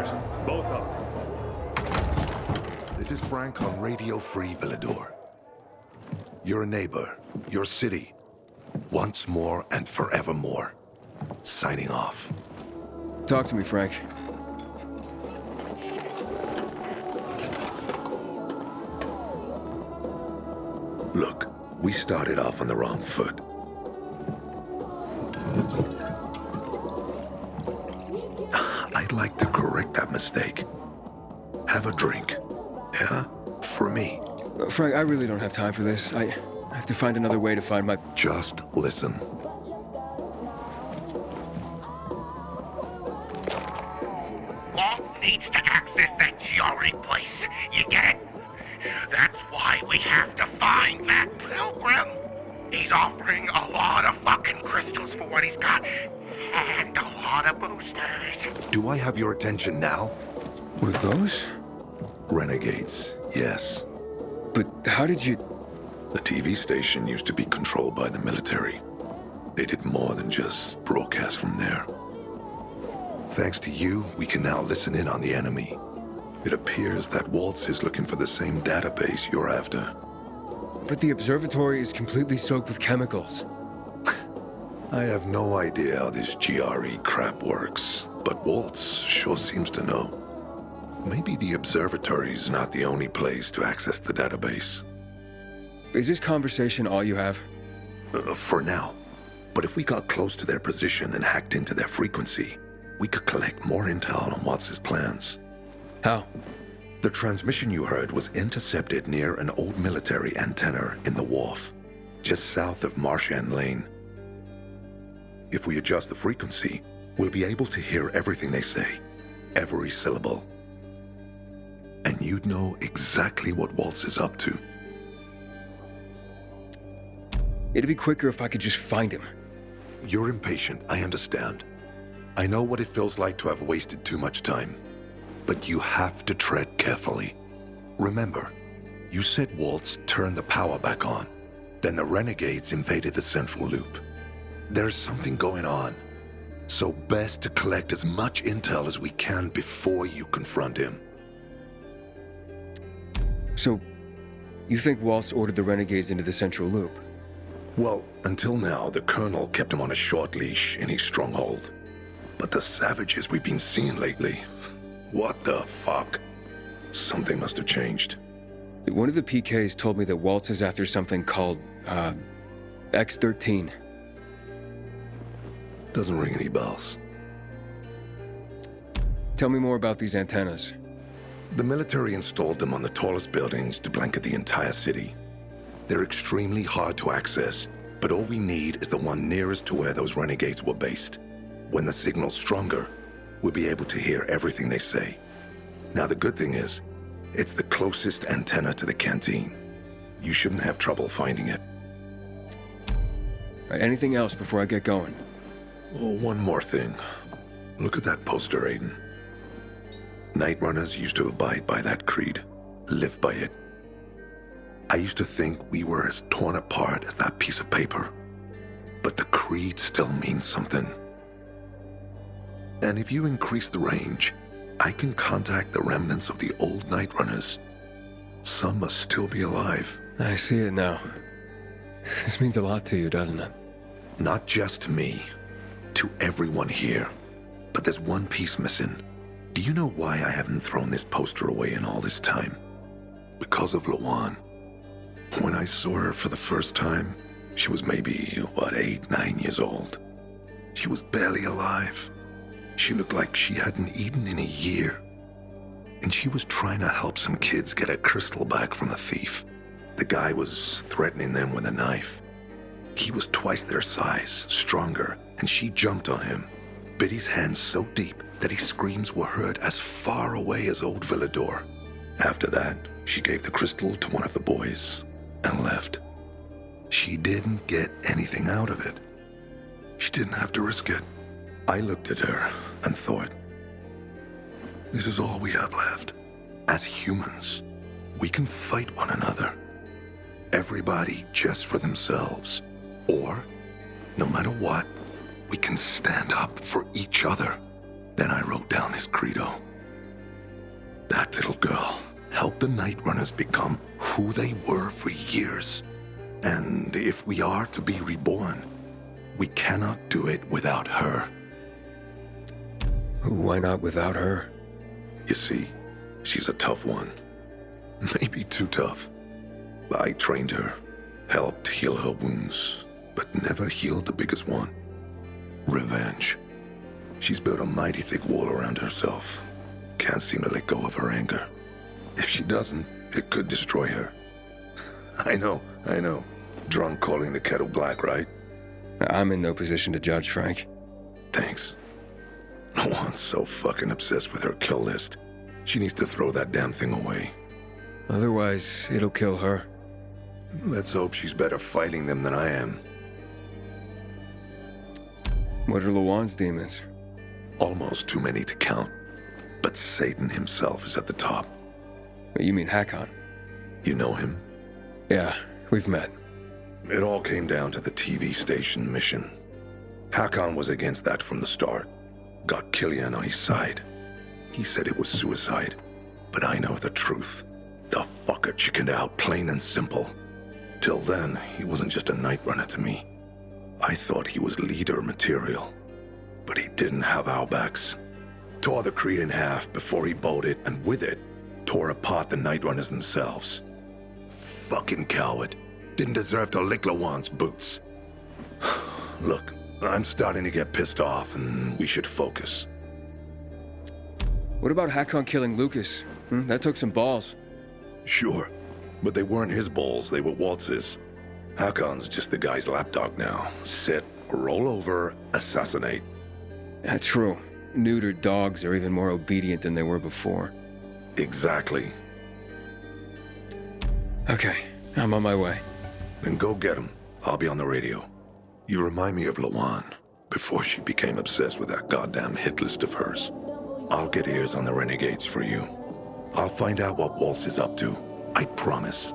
Raiders. Both of them. This is Frank on Radio Free Villador. Your neighbor, your city, once more and forevermore. Signing off. Talk to me, Frank. Look, we started off on the wrong foot. I'd like to correct that mistake. Have a drink. Yeah? For me. Frank, I really don't have time for this. I have to find another way to find my... Just listen. Walt needs to access that GRE place. You get it? That's why we have to find that pilgrim. He's offering a lot of fucking crystals for what he's got. And a lot of boosters. Do I have your attention now? With those? Renegades, yes. But how did you... The TV station used to be controlled by the military. They did more than just broadcast from there. Thanks to you, we can now listen in on the enemy. It appears that Waltz is looking for the same database you're after. But the observatory is completely soaked with chemicals. I have no idea how this GRE crap works, but Waltz sure seems to know. Maybe the observatory's not the only place to access the database. Is this conversation all you have? For now. But if we got close to their position and hacked into their frequency, we could collect more intel on Watts's plans. How? The transmission you heard was intercepted near an old military antenna in the wharf, just south of Marchand Lane. If we adjust the frequency, we'll be able to hear everything they say, every syllable. And you'd know exactly what Waltz is up to. It'd be quicker if I could just find him. You're impatient, I understand. I know what it feels like to have wasted too much time. But you have to tread carefully. Remember, you said Waltz turned the power back on. Then the Renegades invaded the central loop. There's something going on. So best to collect as much intel as we can before you confront him. So, you think Waltz ordered the Renegades into the central loop? Well, until now, the Colonel kept him on a short leash in his stronghold. But the savages we've been seeing lately, what the fuck? Something must have changed. One of the PKs told me that Waltz is after something called, X-13. Doesn't ring any bells. Tell me more about these antennas. The military installed them on the tallest buildings to blanket the entire city. They're extremely hard to access, but all we need is the one nearest to where those renegades were based. When the signal's stronger, we'll be able to hear everything they say. Now the good thing is, it's the closest antenna to the canteen. You shouldn't have trouble finding it. All right, anything else before I get going? Oh, one more thing. Look at that poster, Aiden. Night Runners used to abide by that creed, live by it. I used to think we were as torn apart as that piece of paper. But the creed still means something. And if you increase the range, I can contact the remnants of the old Night Runners. Some must still be alive. I see it now. This means a lot to you, doesn't it? Not just to me, to everyone here. But there's one piece missing. Do you know why I haven't thrown this poster away in all this time? Because of Lawan. When I saw her for the first time, she was maybe, 8, 9 years old. She was barely alive. She looked like she hadn't eaten in a year. And she was trying to help some kids get a crystal back from a thief. The guy was threatening them with a knife. He was twice their size, stronger, and she jumped on him, bit his hand so deep that his screams were heard as far away as Old Villador. After that, she gave the crystal to one of the boys and left. She didn't get anything out of it. She didn't have to risk it. I looked at her and thought, this is all we have left. As humans, we can fight one another. Everybody just for themselves. Or, no matter what, we can stand up for each other. Then I wrote down this credo. That little girl helped the Night Runners become who they were for years. And if we are to be reborn, we cannot do it without her. Why not without her? You see, she's a tough one. Maybe too tough. I trained her, helped heal her wounds, but never healed the biggest one. Revenge. She's built a mighty thick wall around herself. Can't seem to let go of her anger. If she doesn't, it could destroy her. I know. Drunk calling the kettle black, right? I'm in no position to judge, Frank. Thanks. Lawan's so fucking obsessed with her kill list. She needs to throw that damn thing away. Otherwise, it'll kill her. Let's hope she's better fighting them than I am. What are Lawan's demons? Almost too many to count. But Satan himself is at the top. You mean Hakon? You know him? Yeah, we've met. It all came down to the TV station mission. Hakon was against that from the start. Got Killian on his side. He said it was suicide. But I know the truth. The fucker chickened out, plain and simple. Till then, he wasn't just a Night Runner to me. I thought he was leader material. But he didn't have our backs. Tore the Creed in half before he bowed it, and with it, tore apart the Night Runners themselves. Fucking coward. Didn't deserve to lick Lawan's boots. Look, I'm starting to get pissed off, and we should focus. What about Hakon killing Lucas? That took some balls. Sure, but they weren't his balls, they were Waltz's. Hakon's just the guy's lapdog now. Sit, roll over, assassinate. That's true. Neutered dogs are even more obedient than they were before. Exactly. Okay, I'm on my way. Then go get him. I'll be on the radio. You remind me of Lawan, before she became obsessed with that goddamn hit list of hers. I'll get ears on the renegades for you. I'll find out what Waltz is up to. I promise.